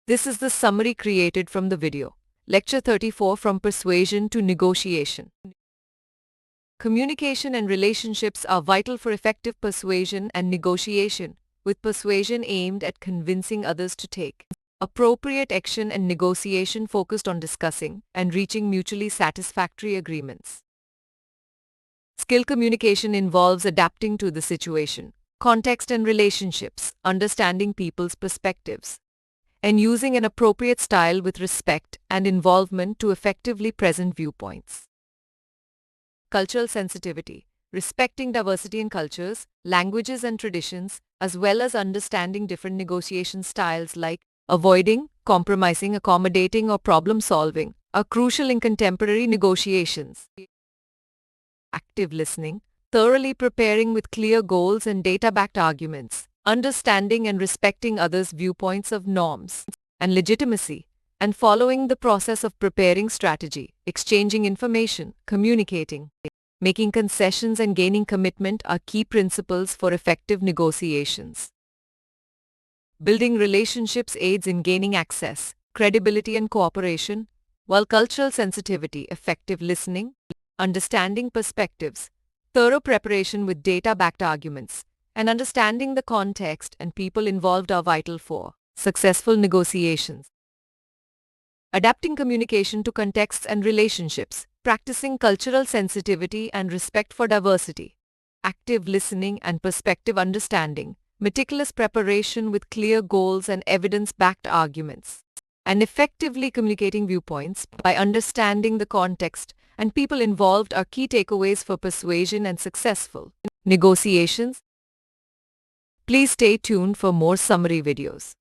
This is the summary created from the video. Lecture 34, From Persuasion to Negotiation. Communication and relationships are vital for effective persuasion and negotiation, with persuasion aimed at convincing others to take appropriate action and negotiation focused on discussing and reaching mutually satisfactory agreements. Skill communication involves adapting to the situation, context and relationships, understanding people's perspectives, and using an appropriate style with respect and involvement to effectively present viewpoints. Cultural sensitivity, respecting diversity in cultures, languages and traditions, as well as understanding different negotiation styles like avoiding, compromising, accommodating, or problem-solving, are crucial in contemporary negotiations. Active listening, thoroughly preparing with clear goals and data-backed arguments, understanding and respecting others' viewpoints of norms and legitimacy, and following the process of preparing strategy, exchanging information, communicating, making concessions and gaining commitment are key principles for effective negotiations. Building relationships aids in gaining access, credibility and cooperation, while cultural sensitivity, effective listening, understanding perspectives, thorough preparation with data-backed arguments, and understanding the context and people involved are vital for successful negotiations. Adapting communication to contexts and relationships, practicing cultural sensitivity and respect for diversity, active listening and perspective understanding, meticulous preparation with clear goals and evidence-backed arguments, and effectively communicating viewpoints by understanding the context and people involved are key takeaways for persuasion and successful negotiations. Please stay tuned for more summary videos.